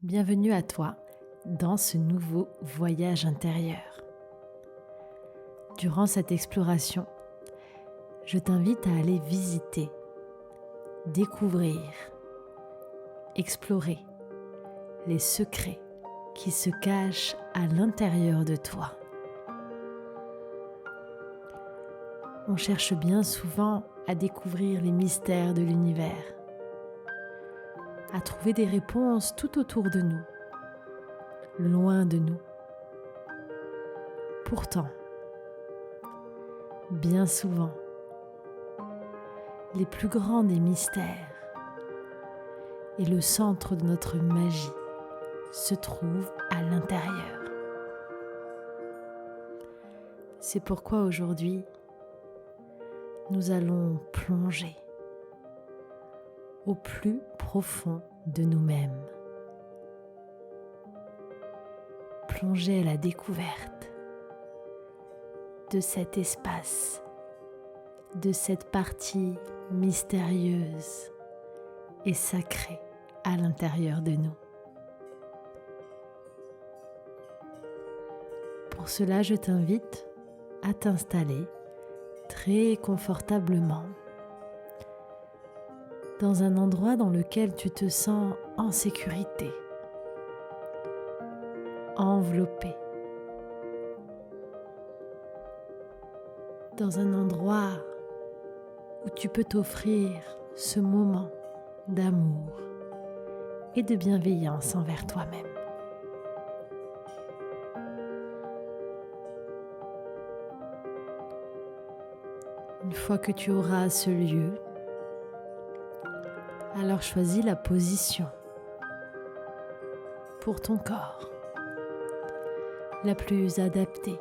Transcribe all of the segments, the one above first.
Bienvenue à toi dans ce nouveau voyage intérieur. Durant cette exploration, je t'invite à aller visiter, découvrir, explorer les secrets qui se cachent à l'intérieur de toi. On cherche bien souvent à découvrir les mystères de l'univers, à trouver des réponses tout autour de nous, loin de nous. Pourtant, bien souvent, les plus grands des mystères et le centre de notre magie se trouvent à l'intérieur. C'est pourquoi aujourd'hui, nous allons plonger au plus profond de nous-mêmes. Plonger à la découverte de cet espace, de cette partie mystérieuse et sacrée à l'intérieur de nous. Pour cela, je t'invite à t'installer très confortablement dans un endroit dans lequel tu te sens en sécurité, enveloppé, dans un endroit où tu peux t'offrir ce moment d'amour et de bienveillance envers toi-même. Une fois que tu auras ce lieu, alors choisis la position pour ton corps, la plus adaptée,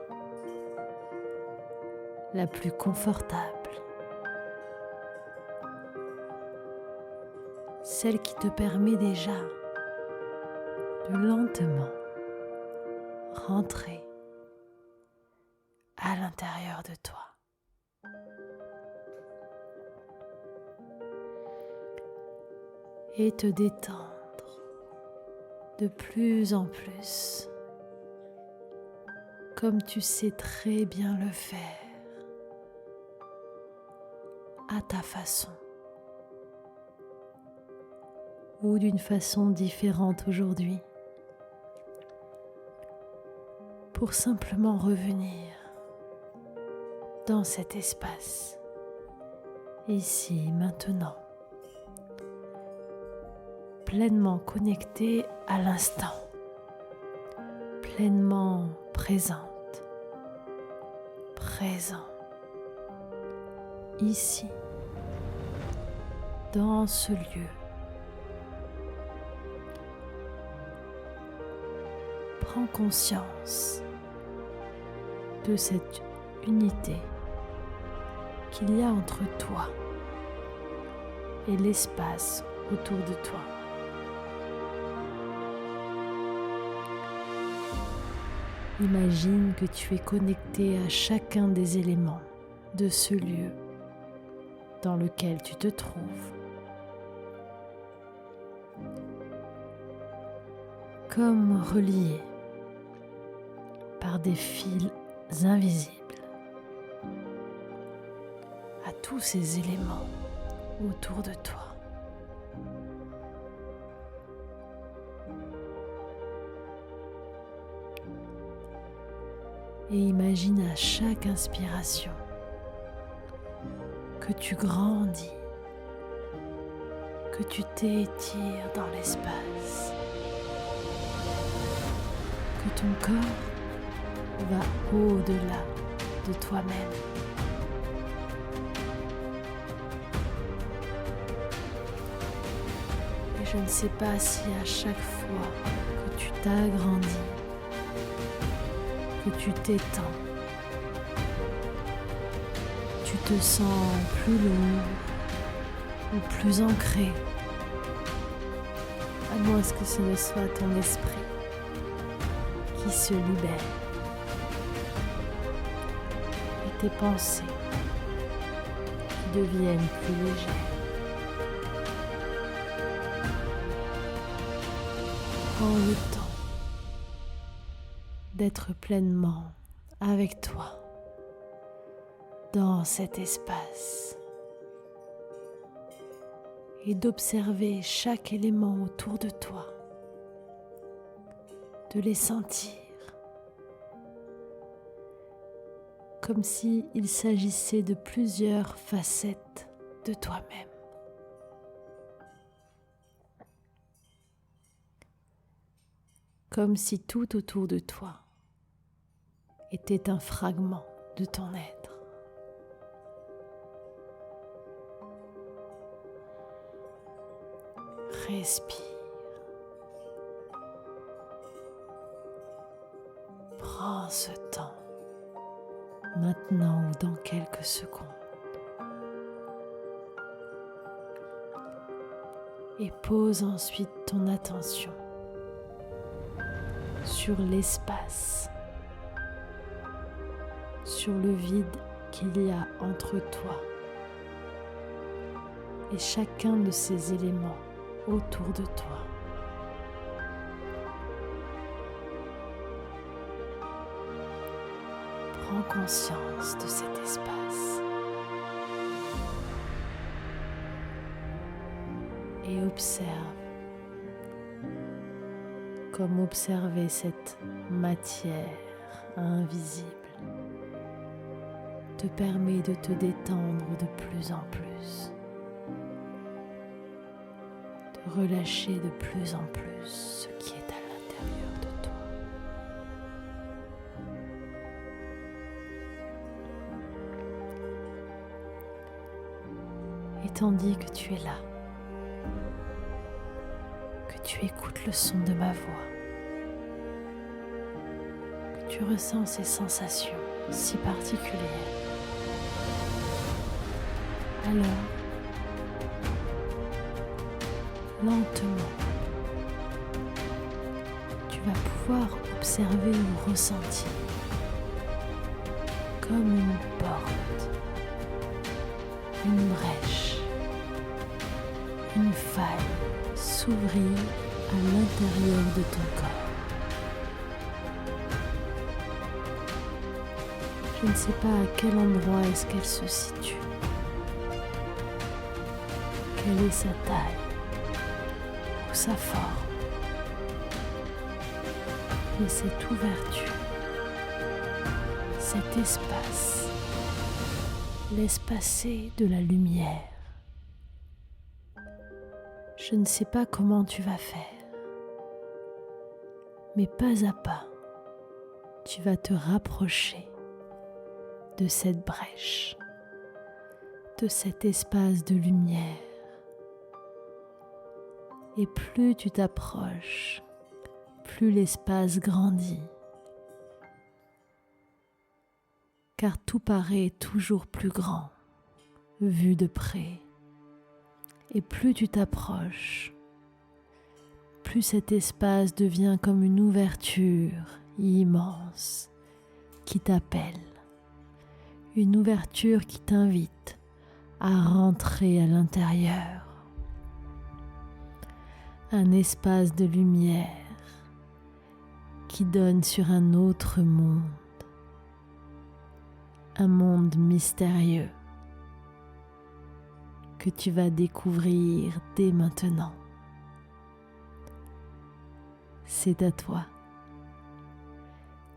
la plus confortable, celle qui te permet déjà de lentement rentrer à l'intérieur de toi. Et te détendre de plus en plus, comme tu sais très bien le faire, à ta façon, ou d'une façon différente aujourd'hui, pour simplement revenir dans cet espace, ici, maintenant, pleinement connectée à l'instant, pleinement présente, présent, ici, dans ce lieu. Prends conscience de cette unité qu'il y a entre toi et l'espace autour de toi. Imagine que tu es connecté à chacun des éléments de ce lieu dans lequel tu te trouves. Comme relié par des fils invisibles à tous ces éléments autour de toi. Et imagine à chaque inspiration que tu grandis, que tu t'étires dans l'espace, que ton corps va au-delà de toi-même. Et je ne sais pas si à chaque fois que tu t'agrandis, que tu t'étends, tu te sens plus lourd ou plus ancré, à moins que ce ne soit ton esprit qui se libère et tes pensées qui deviennent plus légères. Prends le temps d'être pleinement avec toi dans cet espace et d'observer chaque élément autour de toi, de les sentir comme s'il s'agissait de plusieurs facettes de toi-même. Comme si tout autour de toi était un fragment de ton être. Respire. Prends ce temps, maintenant ou dans quelques secondes, et pose ensuite ton attention sur l'espace, sur le vide qu'il y a entre toi et chacun de ces éléments autour de toi. Prends conscience de cet espace et observe comme observer cette matière invisible te permet de te détendre de plus en plus, de relâcher de plus en plus ce qui est à l'intérieur de toi. Et tandis que tu es là, que tu écoutes le son de ma voix, que tu ressens ces sensations si particulières, alors, lentement, tu vas pouvoir observer ou ressentir comme une porte, une brèche, une faille s'ouvrir à l'intérieur de ton corps. Je ne sais pas à quel endroit est-ce qu'elle se situe. Quelle est sa taille ou sa forme. Mais cette ouverture, cet espace, laisse passer de la lumière. Je ne sais pas comment tu vas faire, mais pas à pas, tu vas te rapprocher de cette brèche, de cet espace de lumière. Et plus tu t'approches, plus l'espace grandit, car tout paraît toujours plus grand, vu de près. Et plus tu t'approches, plus cet espace devient comme une ouverture immense qui t'appelle, une ouverture qui t'invite à rentrer à l'intérieur. Un espace de lumière qui donne sur un autre monde, un monde mystérieux que tu vas découvrir dès maintenant. C'est à toi.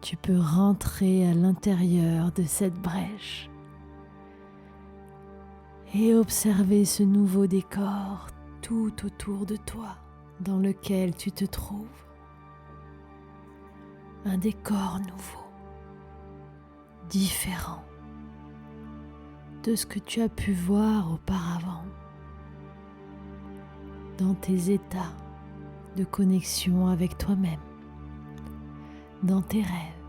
Tu peux rentrer à l'intérieur de cette brèche et observer ce nouveau décor tout autour de toi dans lequel tu te trouves. Un décor nouveau, différent de ce que tu as pu voir auparavant dans tes états de connexion avec toi-même, dans tes rêves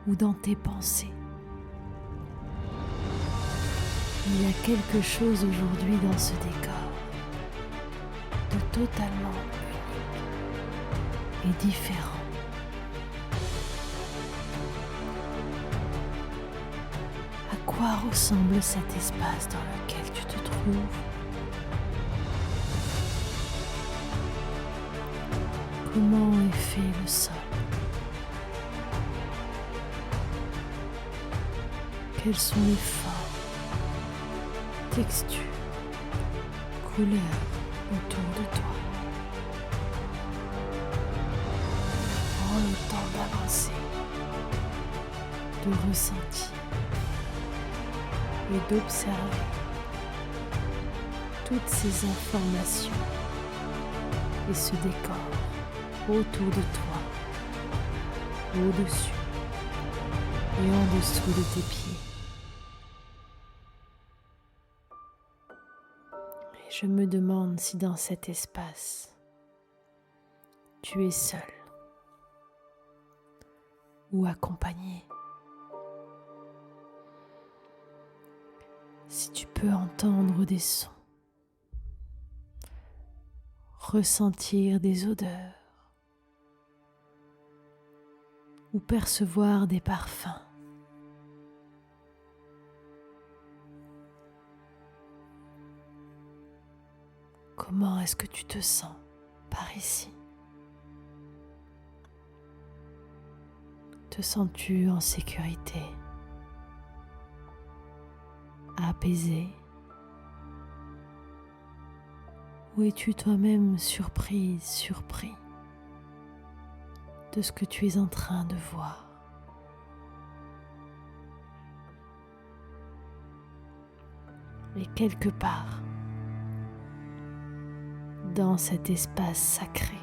ou dans tes pensées. Il y a quelque chose aujourd'hui dans ce décor de totalement unique et différent. À quoi ressemble cet espace dans lequel tu te trouves? Comment est fait le sol? Quelles sont les formes, textures, couleurs autour de toi? Prends le temps d'avancer, de ressentir et d'observer toutes ces informations et ce décor autour de toi, au-dessus et en dessous de tes pieds. Et je me demande si dans cet espace, tu es seul ou accompagné. Si tu peux entendre des sons, ressentir des odeurs ou percevoir des parfums. Comment est-ce que tu te sens par ici? Te sens-tu en sécurité, apaisé? Ou es-tu toi-même surpris de ce que tu es en train de voir? Et quelque part, dans cet espace sacré,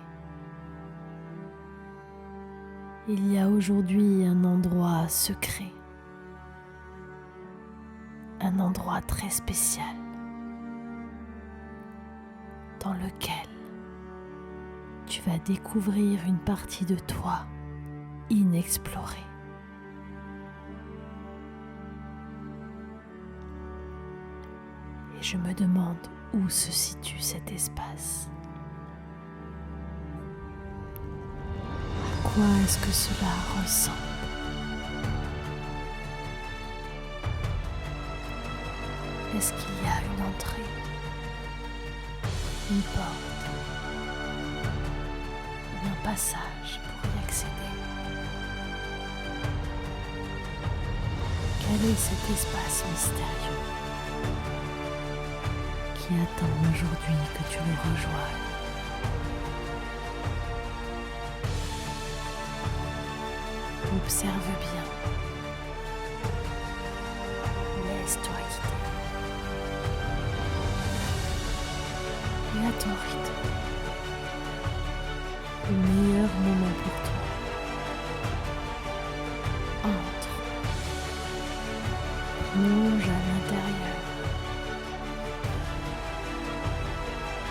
il y a aujourd'hui un endroit secret, un endroit très spécial, dans lequel tu vas découvrir une partie de toi inexplorée. Et je me demande où se situe cet espace. À quoi est-ce que cela ressemble? Est-ce qu'il y a une entrée? Une porte ou un passage pour y accéder? Quel est cet espace mystérieux qui attend aujourd'hui que tu le rejoignes? Observe bien, laisse-toi guider. Et à ton rythme, le meilleur moment pour toi. Entre, plonge à l'intérieur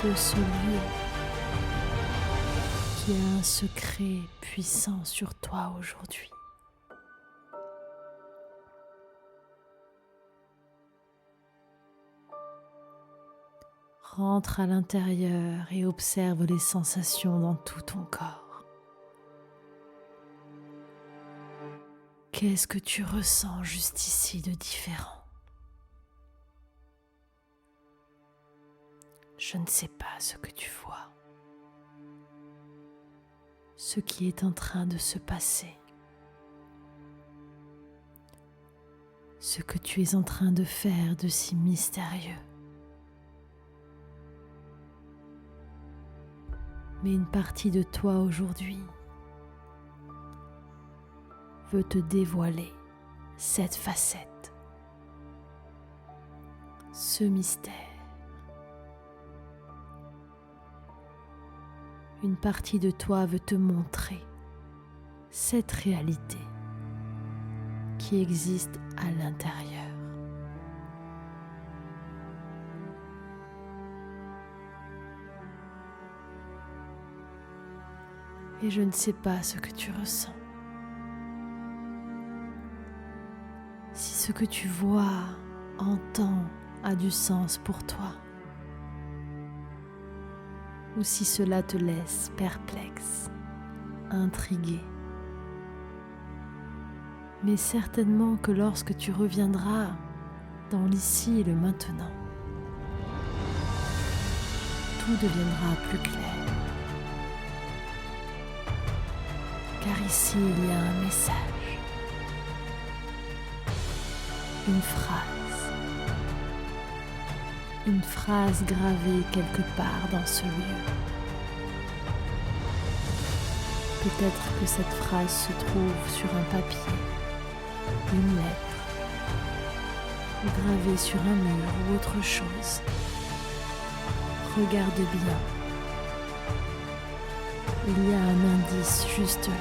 de ce lieu qui a un secret puissant sur toi aujourd'hui. Rentre à l'intérieur et observe les sensations dans tout ton corps. Qu'est-ce que tu ressens juste ici de différent? Je ne sais pas ce que tu vois, ce qui est en train de se passer, ce que tu es en train de faire de si mystérieux. Mais une partie de toi aujourd'hui veut te dévoiler cette facette, ce mystère. Une partie de toi veut te montrer cette réalité qui existe à l'intérieur. Et je ne sais pas ce que tu ressens. Si ce que tu vois, entends, a du sens pour toi, ou si cela te laisse perplexe, intrigué. Mais certainement que lorsque tu reviendras dans l'ici et le maintenant, tout deviendra plus clair. car ici il y a un message, une phrase gravée quelque part dans ce lieu. Peut-être que cette phrase se trouve sur un papier, une lettre, ou gravée sur un mur ou autre chose. Regarde bien. Il y a un indice juste là.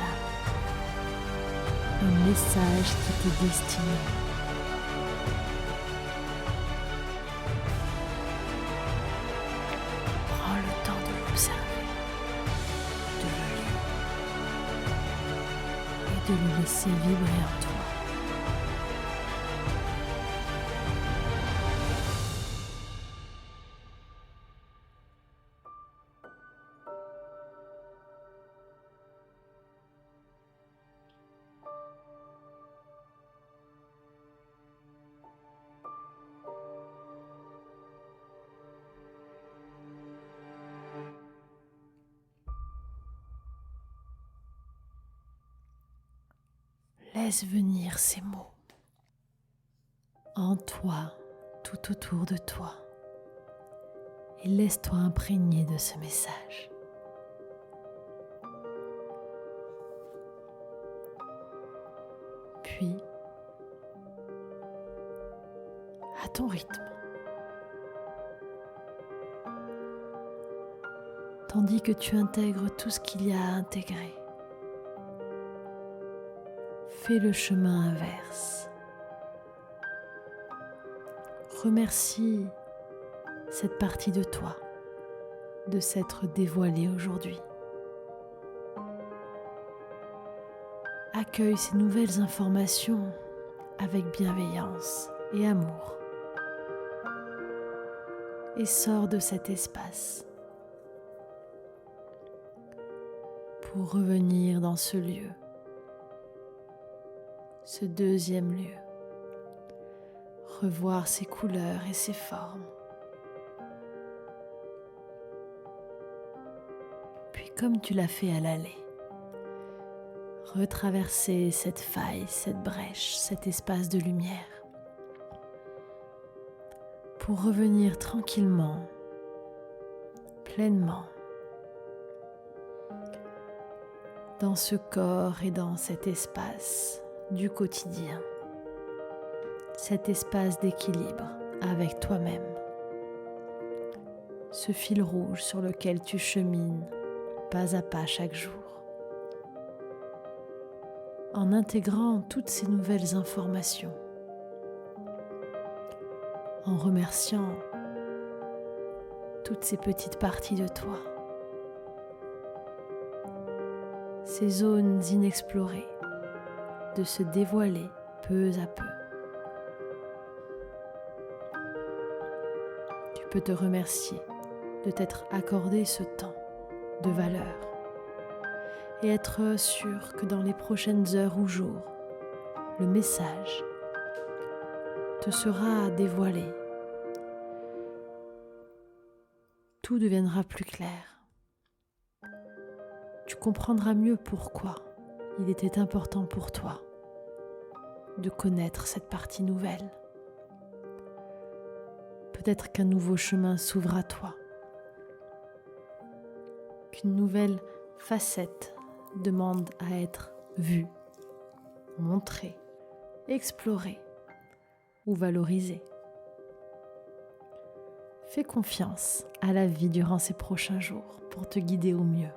Un message qui t'est destiné. Prends le temps de l'observer, de le lire et de le laisser vibrer en toi. Laisse venir ces mots en toi, tout autour de toi, et laisse-toi imprégner de ce message. Puis, à ton rythme, tandis que tu intègres tout ce qu'il y a à intégrer, fais le chemin inverse. Remercie cette partie de toi de s'être dévoilée aujourd'hui. Accueille ces nouvelles informations avec bienveillance et amour et sors de cet espace pour revenir dans ce lieu. Ce deuxième lieu, revoir ses couleurs et ses formes. Puis comme tu l'as fait à l'aller, retraverser cette faille, cette brèche, cet espace de lumière, pour revenir tranquillement, pleinement, dans ce corps et dans cet espace du quotidien, cet espace d'équilibre avec toi-même, ce fil rouge sur lequel tu chemines pas à pas chaque jour, en intégrant toutes ces nouvelles informations, en remerciant toutes ces petites parties de toi, ces zones inexplorées, de se dévoiler peu à peu. Tu peux te remercier de t'être accordé ce temps de valeur et être sûr que dans les prochaines heures ou jours, le message te sera dévoilé. Tout deviendra plus clair. Tu comprendras mieux pourquoi il était important pour toi de connaître cette partie nouvelle. Peut-être qu'un nouveau chemin s'ouvre à toi, qu'une nouvelle facette demande à être vue, montrée, explorée ou valorisée. Fais confiance à la vie durant ces prochains jours pour te guider au mieux,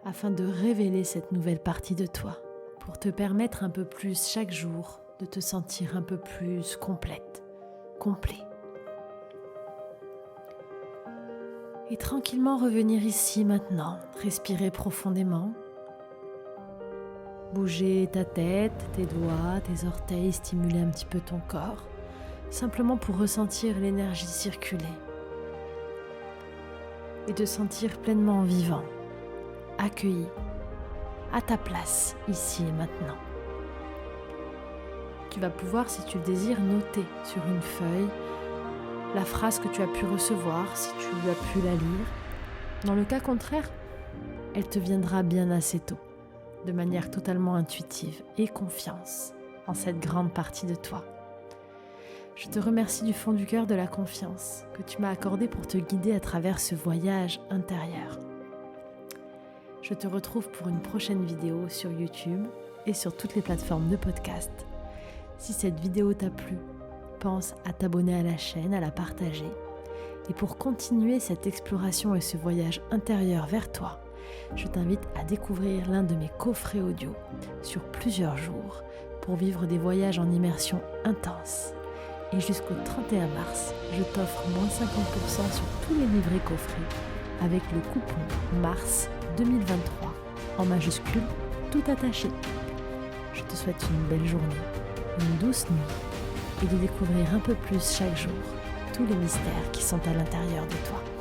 afin de révéler cette nouvelle partie de toi, pour te permettre un peu plus chaque jour de te sentir un peu plus complète, complet. Et tranquillement revenir ici maintenant, respirer profondément, bouger ta tête, tes doigts, tes orteils, stimuler un petit peu ton corps, simplement pour ressentir l'énergie circuler et te sentir pleinement vivant, accueilli, à ta place, ici et maintenant. Tu vas pouvoir, si tu le désires, noter sur une feuille la phrase que tu as pu recevoir, si tu as pu la lire. Dans le cas contraire, elle te viendra bien assez tôt. de manière totalement intuitive et confiance en cette grande partie de toi. Je te remercie du fond du cœur de la confiance que tu m'as accordée pour te guider à travers ce voyage intérieur. Je te retrouve pour une prochaine vidéo sur YouTube et sur toutes les plateformes de podcast. Si cette vidéo t'a plu, pense à t'abonner à la chaîne, à la partager. Et pour continuer cette exploration et ce voyage intérieur vers toi, je t'invite à découvrir l'un de mes coffrets audio sur plusieurs jours pour vivre des voyages en immersion intense. Et jusqu'au 31 mars, je t'offre moins 50% sur tous les livrets coffrets avec le coupon MARS 2023 en majuscule tout attaché. Je te souhaite une belle journée, une douce nuit et de découvrir un peu plus chaque jour tous les mystères qui sont à l'intérieur de toi.